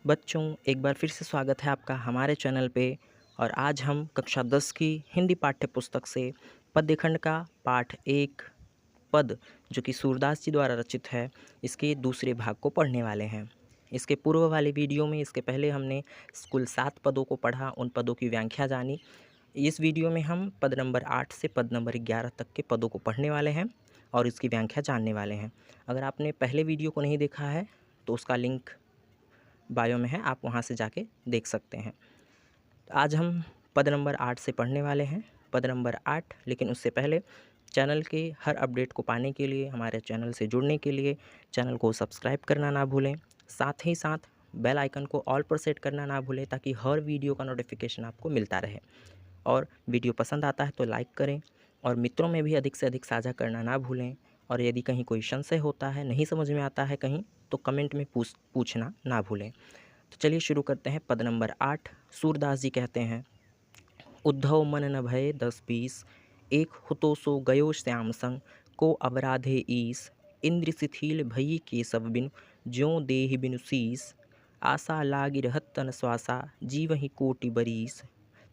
बच्चों, एक बार फिर से स्वागत है आपका हमारे चैनल पे। और आज हम कक्षा 10 की हिंदी पाठ्य पुस्तक से पद्यखंड का पाठ 1 पद, जो कि सूरदास जी द्वारा रचित है, इसके दूसरे भाग को पढ़ने वाले हैं। इसके पूर्व वाले वीडियो में, इसके पहले हमने कुल 7 पदों को पढ़ा, उन पदों की व्याख्या जानी। इस वीडियो में हम पद नंबर 8 से पद नंबर 11 तक के पदों को पढ़ने वाले हैं और इसकी व्याख्या जानने वाले हैं। अगर आपने पहले वीडियो को नहीं देखा है तो उसका लिंक बायो में है, आप वहाँ से जाके देख सकते हैं। तो आज हम पद नंबर 8 से पढ़ने वाले हैं, पद नंबर 8। लेकिन उससे पहले चैनल के हर अपडेट को पाने के लिए, हमारे चैनल से जुड़ने के लिए चैनल को सब्सक्राइब करना ना भूलें। साथ ही साथ बेल आइकन को ऑल पर सेट करना ना भूलें, ताकि हर वीडियो का नोटिफिकेशन आपको मिलता रहे। और वीडियो पसंद आता है तो लाइक करें और मित्रों में भी अधिक से अधिक साझा करना ना भूलें। और यदि कहीं कोई संशय होता है, नहीं समझ में आता है कहीं, तो कमेंट में पूछना ना भूलें। तो चलिए शुरू करते हैं। पद नंबर 8। सूरदास जी कहते हैं, उद्धव मन न भय 10-20, एक हुतो सो गयो श्याम संग, को अवराधे ईस, इंद्र शिथिल भई केशव बिनु, ज्यों देहि बिनु शीस, आशा लागी रहत तन श्वासा, जीवहि कोटि बरीस,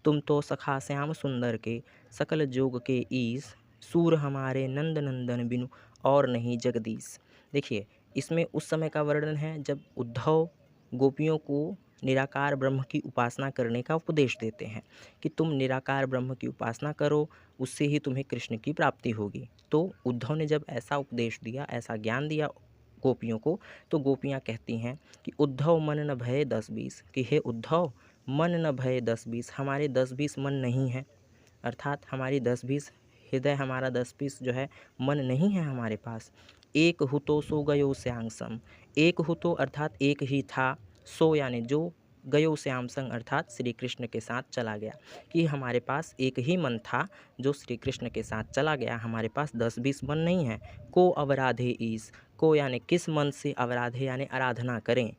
तुम तो सखा श्याम सुंदर के, सकल जोग के ईस, सूर हमारे नंद नंदन बिनु, और नहीं जगदीश। देखिए, इसमें उस समय का वर्णन है जब उद्धव गोपियों को निराकार ब्रह्म की उपासना करने का उपदेश देते हैं कि तुम निराकार ब्रह्म की उपासना करो, उससे ही तुम्हें कृष्ण की प्राप्ति होगी। तो उद्धव ने जब ऐसा उपदेश दिया, ऐसा ज्ञान दिया गोपियों को, तो गोपियाँ कहती हैं कि उद्धव मन न भय 10-20, कि हे उद्धव, मन न भय 10-20, हमारे 10-20 मन नहीं है। अर्थात हमारी 10-20 हृदय, हमारा 10-20 जो है मन नहीं है हमारे पास। एक हुतो सो गयो श्याम सम, एक हुतो अर्थात एक ही था, सो यानी जो, गयो श्याम संग अर्थात श्री कृष्ण के साथ चला गया। कि हमारे पास एक ही मन था जो श्री कृष्ण के साथ चला गया, हमारे पास 10-20 मन नहीं है। को अवराधे ईस, को यानी किस मन से, अवराधे यानी आराधना करें,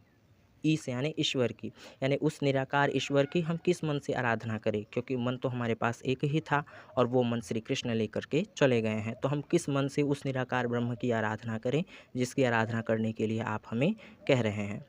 ईश यानी ईश्वर की, यानी उस निराकार ईश्वर की हम किस मन से आराधना करें, क्योंकि मन तो हमारे पास एक ही था और वो मन श्री कृष्ण लेकर के चले गए हैं। तो हम किस मन से उस निराकार ब्रह्म की आराधना करें, जिसकी आराधना करने के लिए आप हमें कह रहे हैं।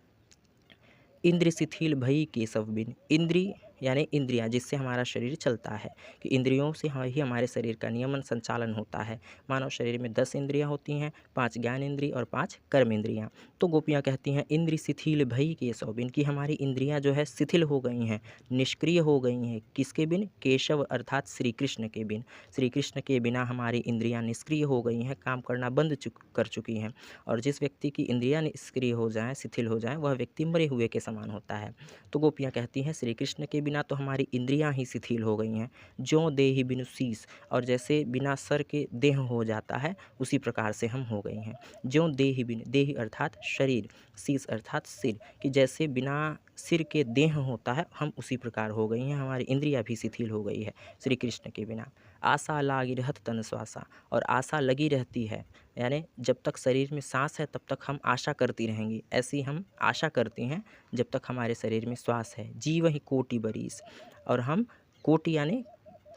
इंद्र शिथिल भई केशव बिन, इंद्री यानी इंद्रियां, जिससे हमारा शरीर चलता है, कि इंद्रियों से ही हमारे शरीर का नियमन संचालन होता है। मानव शरीर में 10 इंद्रियां होती हैं, 5 ज्ञान इंद्रिय और 5 कर्म इंद्रियां। तो गोपियां कहती हैं इंद्र शिथिल भई केशव बिन, कि हमारी इंद्रियां जो है शिथिल हो गई हैं, निष्क्रिय हो गई हैं। किसके बिन? केशव अर्थात श्री कृष्ण के बिन। श्री कृष्ण के बिना हमारी इंद्रियां निष्क्रिय हो गई हैं, काम करना बंद कर चुकी हैं। और जिस व्यक्ति की इंद्रियां निष्क्रिय हो जाएं, शिथिल हो जाएं, वह व्यक्ति मरे हुए के समान होता है। तो गोपियाँ कहती हैं श्री कृष्ण के बिना तो हमारी इंद्रियां ही शिथिल हो गई हैं। ज्यों देहि बिनु शीस, और जैसे बिना सर के देह हो जाता है, उसी प्रकार से हम हो गई हैं। ज्यों देहि बिनु, देहि अर्थात शरीर, शीस अर्थात सिर, कि जैसे बिना सिर के देह होता है, हम उसी प्रकार हो गई हैं, हमारी इंद्रियां भी शिथिल हो गई है श्री कृष्ण के बिना। आशा लागी रहत तन श्वासा, और आशा लगी रहती है, यानी जब तक शरीर में सांस है तब तक हम आशा करती रहेंगी। ऐसी हम आशा करती हैं जब तक हमारे शरीर में श्वास है। जीव ही कोटि बरीस, और हम कोटि यानी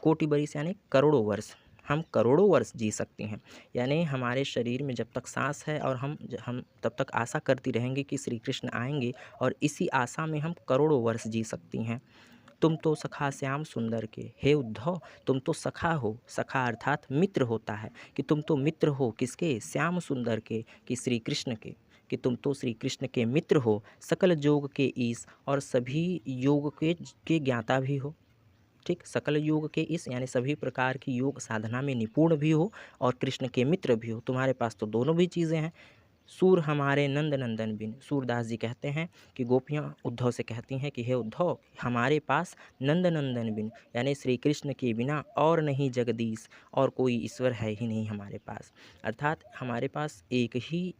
कोटि बरीस यानी करोड़ों वर्ष, हम करोड़ों वर्ष जी सकती हैं। यानी हमारे शरीर में जब तक सांस है और हम तब तक आशा करती रहेंगे कि श्री कृष्ण आएंगे, और इसी आशा में हम करोड़ों वर्ष जी सकती हैं। तुम तो सखा श्याम सुंदर के, हे उद्धव, तुम तो सखा हो। सखा अर्थात मित्र होता है, कि तुम तो मित्र हो किसके? श्याम सुंदर के, कि श्री कृष्ण के, कि तुम तो श्री कृष्ण के मित्र हो। सकल योग के ईश, और सभी योग के ज्ञाता भी हो। ठीक, सकल योग के ईश यानी सभी प्रकार की योग साधना में निपुण भी हो और कृष्ण के मित्र भी हो। तुम्हारे पास तो दोनों भी चीज़ें हैं। सूर हमारे नंद नंदन बिन, सूरदास जी कहते हैं कि गोपियाँ उद्धव से कहती हैं कि हे उद्धव, हमारे पास नंद नंदन बिन यानी श्री कृष्ण के बिना और नहीं जगदीश, और कोई ईश्वर है ही नहीं हमारे पास। अर्थात हमारे पास एक ही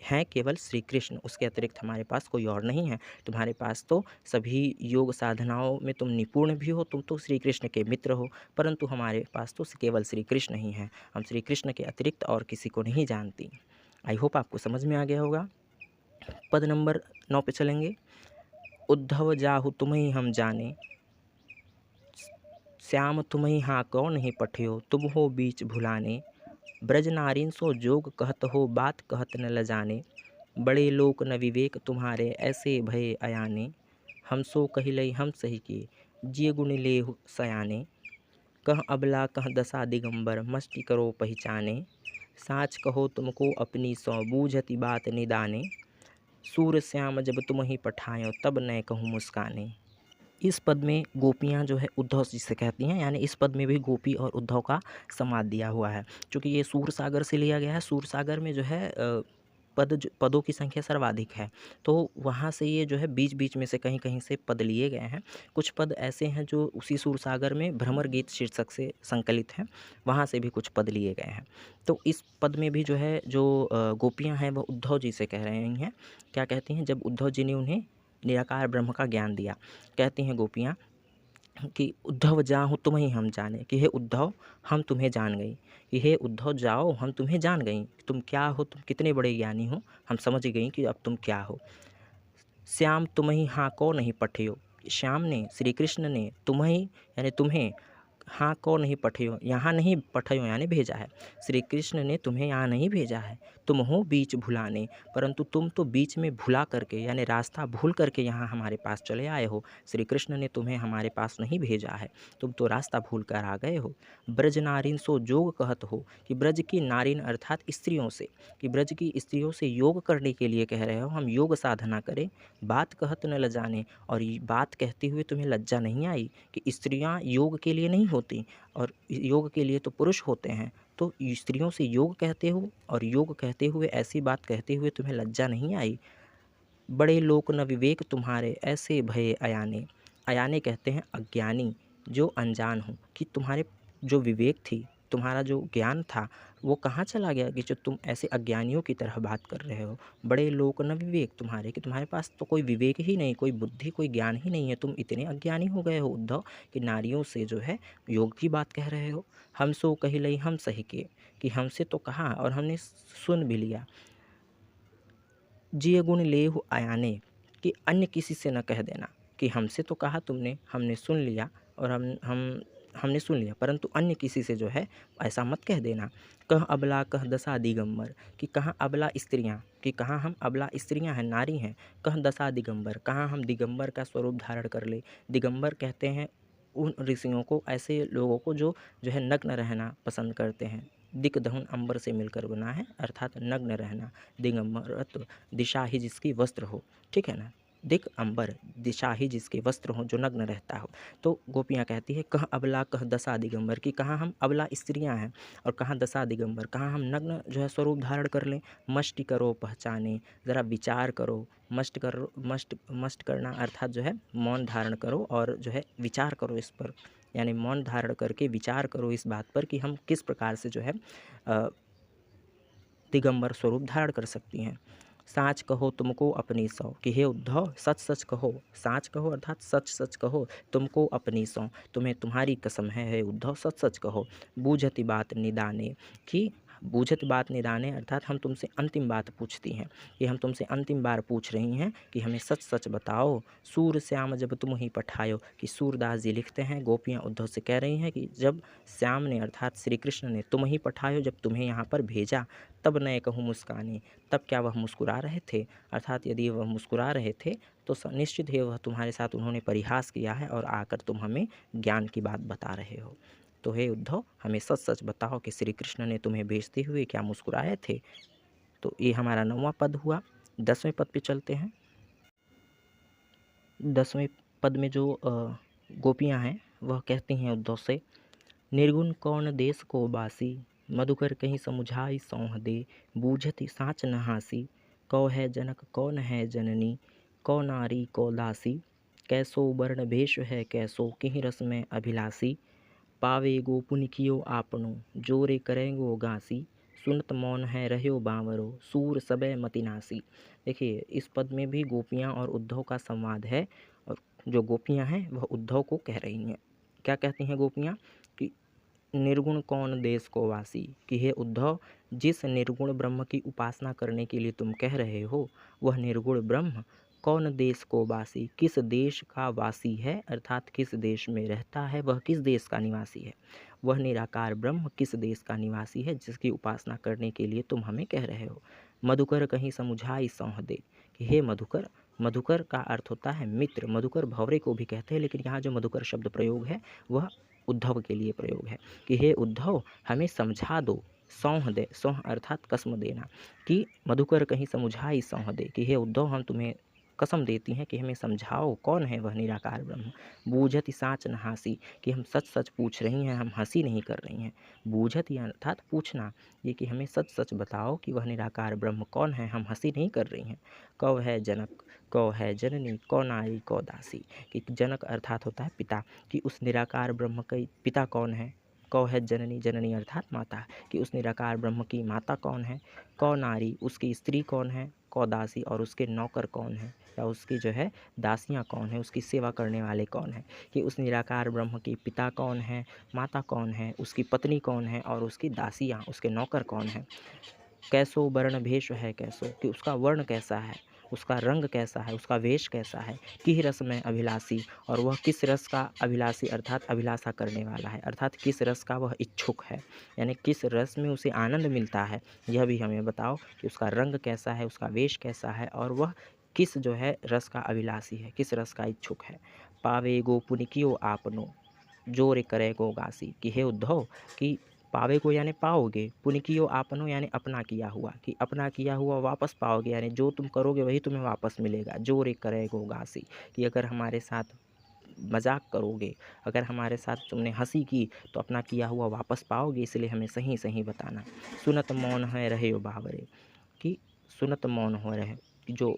हैं, केवल श्री कृष्ण, उसके अतिरिक्त हमारे पास कोई और नहीं है। तुम्हारे पास तो सभी योग साधनाओं में तुम निपुण भी हो, तुम तो श्री कृष्ण के मित्र हो, परंतु हमारे पास तो केवल श्री कृष्ण ही हैं। हम श्री कृष्ण के अतिरिक्त और किसी को नहीं जानती। आई होप आपको समझ में आ गया होगा। पद नंबर 9 पे चलेंगे। उद्धव जाहु तुम्हें हम जाने, श्याम तुम्हें हाँ कौ नहीं पठियो, तुम हो बीच भुलाने, ब्रज नारिन सो जोग कहत हो, बात कहत न ल जाने, बड़े लोक न विवेक तुम्हारे ऐसे भये अयाने। हम सो कहिलई हम सही के जिय गुण लेहु सयाने। कह अबला कह दशा दिगंबर मस्ति करो पहचाने। साच कहो तुमको अपनी सौ बूझति बात निदाने। सूर श्याम जब तुम ही पठायो तब न कहूँ मुस्काने। इस पद में गोपियाँ जो है उद्धव जी से कहती हैं, यानी इस पद में भी गोपी और उद्धव का संवाद दिया हुआ है। चूँकि ये सूर सागर से लिया गया है, सूर सागर में जो है पदों की संख्या सर्वाधिक है, तो वहाँ से ये जो है बीच बीच में से कहीं कहीं से पद लिए गए हैं। कुछ पद ऐसे हैं जो उसी सूर सागर में भ्रमर गीत शीर्षक से संकलित हैं, वहाँ से भी कुछ पद लिए गए हैं। तो इस पद में भी जो है जो गोपियाँ हैं वह उद्धव जी से कह रही हैं। क्या कहती हैं? जब उद्धव जी ने उन्हें निराकार ब्रह्म का ज्ञान दिया, कहती हैं गोपियाँ कि उद्धव जाहु तुम ही हम जाने, कि हे उद्धव हम तुम्हें जान गई, कि हे उद्धव जाओ हम तुम्हें जान गई, तुम क्या हो, तुम कितने बड़े ज्ञानी हो, हम समझ गई कि अब तुम क्या हो। श्याम तुम ही हाँ को नहीं पठियो, श्याम ने, श्री कृष्ण ने तुम ही यानी तुम्हें हाँ को नहीं पठियो, यहाँ नहीं पठियो यानी भेजा है। श्री कृष्ण ने तुम्हें यहाँ नहीं भेजा है, तुम हो बीच भुलाने, परंतु तुम तो बीच में भुला करके यानी रास्ता भूल करके यहाँ हमारे पास चले आए हो। श्री कृष्ण ने तुम्हें हमारे पास नहीं भेजा है, तुम तो रास्ता भूल कर आ गए हो। ब्रज नारिन सो जोग कहत हो, कि ब्रज की नारिन अर्थात स्त्रियों से, कि ब्रज की स्त्रियों से योग करने के लिए कह रहे हो, हम योग साधना करें। बात कहत न लजाने, और ये बात कहते हुए तुम्हें लज्जा नहीं आई कि स्त्रियां योग के लिए नहीं होती और योग के लिए तो पुरुष होते हैं, तो स्त्रियों से योग कहते हो और योग कहते हुए ऐसी बात कहते हुए तुम्हें लज्जा नहीं आई। बड़े लोक न विवेक तुम्हारे ऐसे भये अयाने। अयाने कहते हैं अज्ञानी, जो अनजान हो, कि तुम्हारे जो विवेक थी, तुम्हारा जो ज्ञान था वो कहाँ चला गया कि जो तुम ऐसे अज्ञानियों की तरह बात कर रहे हो। बड़े लोक न विवेक तुम्हारे, कि तुम्हारे पास तो कोई विवेक ही नहीं, कोई बुद्धि, कोई ज्ञान ही नहीं है, तुम इतने अज्ञानी हो गए हो उद्धव कि नारियों से जो है योग की बात कह रहे हो। हम सो कहिलई हम सही के, कि हमसे तो कहा और हमने सुन भी लिया। जिय गुण लेहु अयाने, कि अन्य किसी से न कह देना, कि हमसे तो कहा तुमने, हमने सुन लिया और हमने सुन लिया, परंतु अन्य किसी से जो है ऐसा मत कह देना। कह अबला कह दशा दिगंबर, कि कहाँ अबला स्त्रियाँ, कि कहाँ हम अबला स्त्रियाँ हैं, नारी हैं। कह दशा दिगंबर, कहाँ हम दिगंबर का स्वरूप धारण कर ले। दिगंबर कहते हैं उन ऋषियों को, ऐसे लोगों को जो है नग्न रहना पसंद करते हैं। दिक दहुन अंबर से मिलकर बना है, अर्थात नग्न रहना। दिगंबरत्व, दिशा ही जिसकी वस्त्र हो, ठीक है ना। दिक अंबर, दिशा ही जिसके वस्त्र हो, जो नग्न रहता हो। तो गोपियाँ कहती है कहाँ अबला कह दशा दिगंबर, कि कहाँ हम अबला स्त्रियाँ हैं और कहाँ दशा दिगंबर, कहाँ हम नग्न जो है स्वरूप धारण कर लें। मष्टि करो पहचाने, ज़रा विचार करो। मष्ट करो, मष्ट करना अर्थात जो है मौन धारण करो और जो है विचार करो इस पर, यानी मौन धारण करके विचार करो इस बात पर कि हम किस प्रकार से जो है दिगंबर स्वरूप धारण कर सकती हैं। साच कहो तुमको अपनी सौ, कि हे उद्धव सच सच कहो, साच कहो अर्थात सच सच कहो, तुमको अपनी सौ, तुम्हें तुम्हारी कसम है हे उद्धव, सच सच कहो। बूझति बात निदाने, कि बूझत बात निदाने अर्थात हम तुमसे अंतिम बात पूछती हैं, कि हम तुमसे अंतिम बार पूछ रही हैं कि हमें सच सच बताओ। सूर श्याम जब तुम ही पठायो, कि सूरदास जी लिखते हैं गोपियाँ उद्धव से कह रही हैं कि जब श्याम ने अर्थात श्री कृष्ण ने तुम ही पठायो, जब तुम्हें यहाँ पर भेजा, तब न कहूँ मुस्काने, तब क्या वह मुस्कुरा रहे थे, अर्थात यदि वह मुस्कुरा रहे थे तो निश्चित ही वह तुम्हारे साथ उन्होंने परिहास किया है और आकर तुम हमें ज्ञान की बात बता रहे हो। तो हे उद्धव हमें सच सच बताओ कि श्री कृष्ण ने तुम्हें भेजते हुए क्या मुस्कुराए थे। तो ये हमारा 9वां पद हुआ। 10वें पद पे चलते हैं। 10वें पद में जो गोपियाँ हैं वह कहती हैं उद्धव से, निर्गुण कौन देश को बासी, मधुकर कहीं समुझाई सौह दे, बूझति साँच न हासी, कौ है जनक कौन है जननी, कौ नारी कौ दासी, कैसो वर्ण भेष है कैसो किहि रस में अभिलाषी, पावे गो पुनि कियो आपनो, जोरे करेंगो गासी, सुनत मौन है रह्यो बांवरो, सूर सबे मतिनासी। देखिए इस पद में भी गोपियाँ और उद्धव का संवाद है और जो गोपियाँ हैं वह उद्धव को कह रही हैं। क्या कहती हैं गोपियाँ कि निर्गुण कौन देश को वासी, कि हे उद्धव जिस निर्गुण ब्रह्म की उपासना करने के लिए तुम कह रहे हो वह निर्गुण ब्रह्म कौन देश को वासी, किस देश का वासी है, अर्थात किस देश में रहता है, वह किस देश का निवासी है। वह निराकार ब्रह्म किस देश का निवासी है जिसकी उपासना करने के लिए तुम हमें कह रहे हो। मधुकर कहीं समुझाई सौंह दे, कि हे मधुकर। मधुकर का अर्थ होता है मित्र, मधुकर भंवरे को भी कहते हैं, लेकिन यहाँ जो मधुकर शब्द प्रयोग है वह उद्धव के लिए प्रयोग है, कि हे उद्धव हमें समझा दो, सौंह दे, सौंह अर्थात कसम देना, कि मधुकर कहीं समुझाई सौंह दे, कि हे उद्धव हम तुम्हें कसम देती हैं कि हमें समझाओ कौन है वह निराकार ब्रह्म। बूझत साँच न हासी, कि हम सच सच पूछ रही हैं, हम हंसी नहीं कर रही हैं। बूझत या अर्थात पूछना, ये कि हमें सच सच बताओ कि वह निराकार ब्रह्म कौन है, हम हंसी नहीं कर रही हैं। कौ है जनक, कौ है जननी, कौ नारी कौ दासी, कि जनक अर्थात होता है पिता, कि उस निराकार ब्रह्म का पिता कौन है। कौ है जननी, जननी अर्थात माता, कि उस निराकार ब्रह्म की माता कौन है। कौ नारी, उसकी स्त्री कौन है। कौ दासी, और उसके नौकर कौन है, या उसकी जो है दासियाँ कौन है, उसकी सेवा करने वाले कौन हैं, कि उस निराकार ब्रह्म के पिता कौन है, माता कौन है, उसकी पत्नी कौन है, और उसकी दासियाँ, उसके नौकर कौन हैं। कैसो वर्ण भेष है कैसो, कि उसका वर्ण कैसा है, उसका रंग कैसा है, उसका वेश कैसा है। किह रस में अभिलाषी, और वह किस रस का अभिलाषी अर्थात अभिलाषा करने वाला है, अर्थात किस रस का वह इच्छुक है, यानी किस रस में उसे आनंद मिलता है, यह भी हमें बताओ। कि उसका रंग कैसा है, उसका वेश कैसा है, और वह किस जो है रस का अभिलाषी है, किस रस का इच्छुक है। पावे गो पुनिकियो आपनो, जोर करे गो गासी, कि हे उद्धव कि पावे को यानी पाओगे, पुनिकियो आपनो यानी अपना किया हुआ, कि अपना किया हुआ वापस पाओगे, यानी जो तुम करोगे वही तुम्हें वापस मिलेगा। जोर करे गो गासी, कि अगर हमारे साथ मजाक करोगे, अगर हमारे साथ तुमने हंसी की तो अपना किया हुआ वापस पाओगे, इसलिए हमें सही सही बताना। सुनत मौन है रहे हो बावरे, कि सुनत मौन हो रहे, कि जो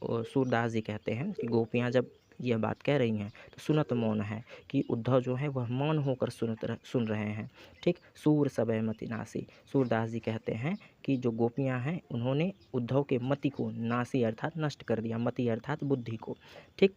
सूरदास जी कहते हैं कि गोपियाँ जब यह बात कह रही हैं तो सुनत मौन है, कि उद्धव जो है वह मौन होकर सुन रहे हैं। ठीक, सूर सबय मति नासी, सूरदास जी कहते हैं कि जो गोपियाँ हैं उन्होंने उद्धव के मति को, नासी अर्थात नष्ट कर दिया, मति अर्थात बुद्धि को। ठीक,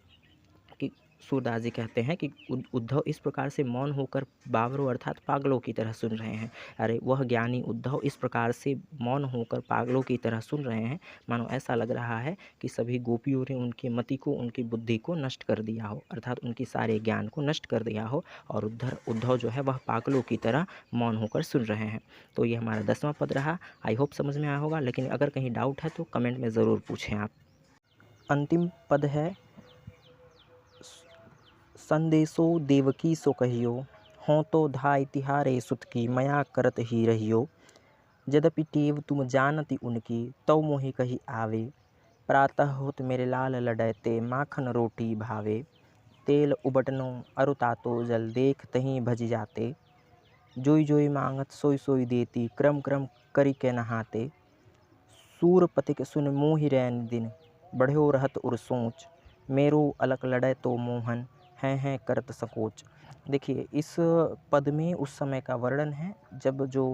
कि सूरदास जी कहते हैं कि उद्धव इस प्रकार से मौन होकर बावरों अर्थात पागलों की तरह सुन रहे हैं। अरे वह ज्ञानी उद्धव इस प्रकार से मौन होकर पागलों की तरह सुन रहे हैं, मानो ऐसा लग रहा है कि सभी गोपियों ने उनकी मति को, उनकी बुद्धि को नष्ट कर दिया हो, अर्थात उनकी सारे ज्ञान को नष्ट कर दिया हो, और उद्धव जो है वह पागलों की तरह मौन होकर सुन रहे हैं। तो ये हमारा 10वां पद रहा। आई होप समझ में आया होगा, लेकिन अगर कहीं डाउट है तो कमेंट में ज़रूर पूछें आप। अंतिम पद है संदेशो देवकी सो कहियो, हों तो धाय तिहारे सुत की, मया करत ही रहियो। यद्यपि टेव तुम जानती उनकी, तौ मोहि कही आवे। प्रातः होत मेरे लाल लडैते, माखन रोटी भावे। तेल उबटनो अरुतातो जल, देख तहीं भज जाते। जोई जोई मांगत सोई सोई देती, क्रम क्रम करी के नहाते। सूर पथिक सुन मोहि रैन दिन, बढ़्यो रहत उर सोच। मेरो अलक लड़ै तो मोहन, हैं करत संकोच। देखिए इस पद में उस समय का वर्णन है जब जो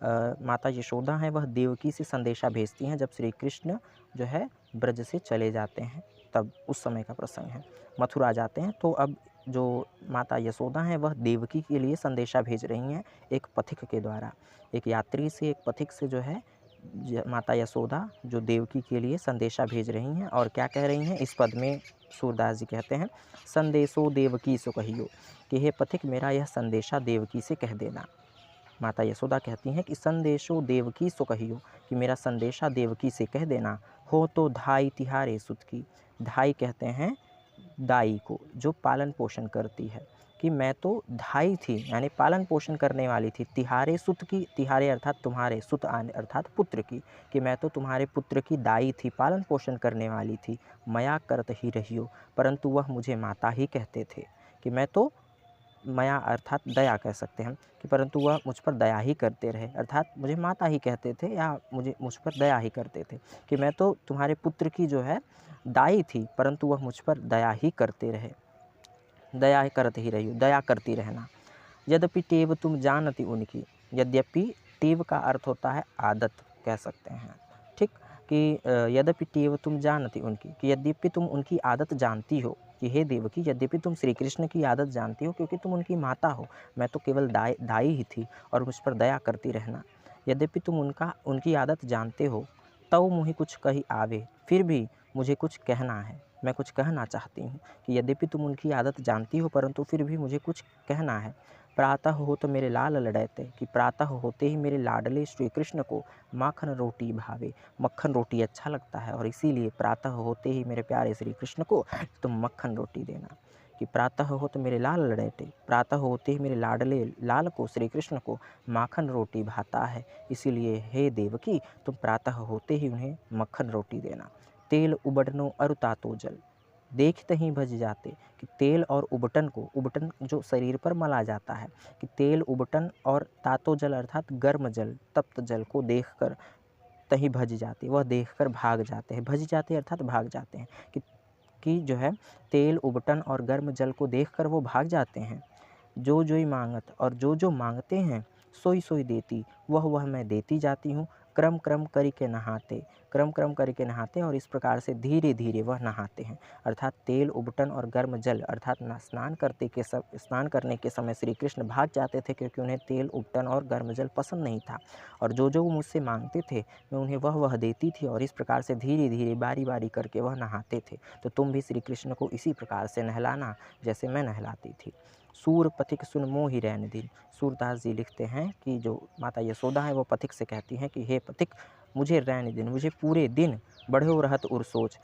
माता यशोदा हैं वह देवकी से संदेशा भेजती हैं, जब श्री कृष्ण जो है ब्रज से चले जाते हैं, तब उस समय का प्रसंग है। मथुरा जाते हैं तो अब जो माता यशोदा हैं वह देवकी के लिए संदेशा भेज रही हैं एक पथिक के द्वारा, एक यात्री से, एक पथिक से जो है माता यशोदा जो देवकी के लिए संदेशा भेज रही हैं। और क्या कह रही हैं इस पद में, सूरदास जी कहते हैं संदेशो देवकी सो कहियो, कि हे पथिक मेरा यह संदेशा देवकी से कह देना। माता यशोदा कहती हैं कि संदेशो देवकी सो कहियो, कि मेरा संदेशा देवकी से कह देना। हो तो धाई तिहारे सुत की, धाई कहते हैं दाई को जो पालन पोषण करती है, कि मैं तो धाई थी यानी पालन पोषण करने वाली थी। तिहारे सुत की, तिहारे अर्थात तुम्हारे, सुत आने अर्थात पुत्र की, कि मैं तो तुम्हारे पुत्र की दाई थी, पालन पोषण करने वाली थी। मया करत ही रहियो, परंतु वह मुझे माता ही कहते थे, कि मैं तो मया अर्थात दया कह सकते हैं, कि परंतु वह मुझ पर दया ही करते रहे, अर्थात मुझे माता ही कहते थे या मुझ पर दया ही करते थे, कि मैं तो तुम्हारे पुत्र की जो है दाई थी, परंतु वह मुझ पर दया ही करते रहे। दया करते ही रहियो, दया करती रहना। यद्यपि टेव तुम जानती उनकी, यद्यपि टेव का अर्थ होता है आदत कह सकते हैं। ठीक, कि यद्यपि टेव तुम जानती उनकी, कि यद्यपि तुम उनकी आदत जानती हो, कि हे देवकी यद्यपि तुम श्री कृष्ण की आदत जानती हो क्योंकि तुम उनकी माता हो, मैं तो केवल दाई ही थी, और मुझ पर दया करती रहना। यद्यपि तुम उनकी आदत जानते हो, तब मुझे कुछ कही आवे, फिर भी मुझे कुछ कहना है। मैं कुछ कहना चाहती हूँ कि यद्यपि तुम उनकी आदत जानती हो परंतु फिर भी मुझे कुछ कहना है। प्रातः हो तो मेरे लाल लड़ैते, कि प्रातः होते ही मेरे लाडले श्री कृष्ण को माखन रोटी भावे। मक्खन रोटी अच्छा लगता है और इसीलिए प्रातः होते ही मेरे प्यारे श्री कृष्ण को तुम मक्खन रोटी देना। कि प्रातः हो तो मेरे लाल लड़ैते, प्रातः होते ही मेरे लाडले लाल को श्री कृष्ण को माखन रोटी भाता है, इसीलिए हे देवकी तुम प्रातः होते ही उन्हें मक्खन रोटी देना। तेल उबटनो अरु तातो जल, देखते ही भज जाते। कि तेल और उबटन को, उबटन जो शरीर पर मला जाता है, कि तेल उबटन और तातो जल अर्थात गर्म जल, तप्त जल को देखकर तहीं भज जाते, वह देखकर भाग जाते हैं। भज जाते अर्थात भाग जाते हैं कि जो है तेल उबटन और गर्म जल को देखकर वो भाग जाते हैं। जो जोई मांगत, और जो जो मांगते हैं सोई सोई देती, वह मैं देती जाती हूँ। क्रम क्रम करके नहाते, क्रम क्रम करके नहाते हैं और इस प्रकार से धीरे धीरे वह नहाते हैं। अर्थात तेल उबटन और गर्म जल अर्थात स्नान करने के समय श्री कृष्ण भाग जाते थे क्योंकि उन्हें तेल उबटन और गर्म जल पसंद नहीं था। और जो जो वो मुझसे मांगते थे मैं उन्हें वह देती थी और इस प्रकार से धीरे धीरे बारी बारी करके वह नहाते थे। तो तुम भी श्री कृष्ण को इसी प्रकार से नहलाना जैसे मैं नहलाती थी। सूर पथिक सुन मोहि रैन दिन, सूरदास जी लिखते हैं कि जो माता यशोदा है वो पथिक से कहती हैं कि हे पथिक मुझे रैन दिन, मुझे पूरे दिन बढ़ो रहत उर सोच,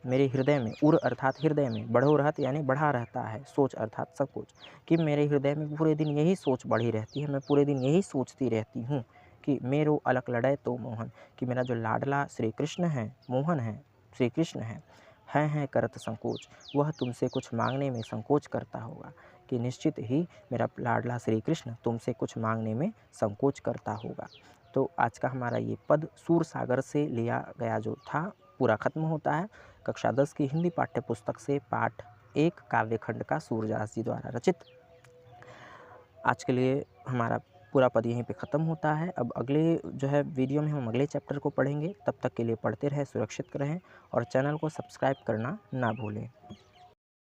मेरे हृदय में, उर अर्थात हृदय में, बढ़ो रहत यानी बढ़ा रहता है, सोच अर्थात सब कुछ, कि मेरे हृदय में पूरे दिन यही सोच बढ़ी रहती है, मैं पूरे दिन यही सोचती रहती हूँ कि मेरो अलक लड़े तो मोहन, कि मेरा जो लाडला श्री कृष्ण है, मोहन है, श्री कृष्ण है करत संकोच, वह तुमसे कुछ मांगने में संकोच करता होगा। कि निश्चित ही मेरा लाडला श्री कृष्ण तुमसे कुछ मांगने में संकोच करता होगा। तो आज का हमारा ये पद सूर सागर से लिया गया जो था पूरा खत्म होता है। कक्षा 10 की हिंदी पाठ्य पुस्तक से पाठ 1 काव्यखंड का सूरदास जी द्वारा रचित। आज के लिए हमारा पूरा पद यहीं पे ख़त्म होता है। अब अगले जो है वीडियो में हम अगले चैप्टर को पढ़ेंगे। तब तक के लिए पढ़ते रहें, सुरक्षित रहें और चैनल को सब्सक्राइब करना ना भूलें।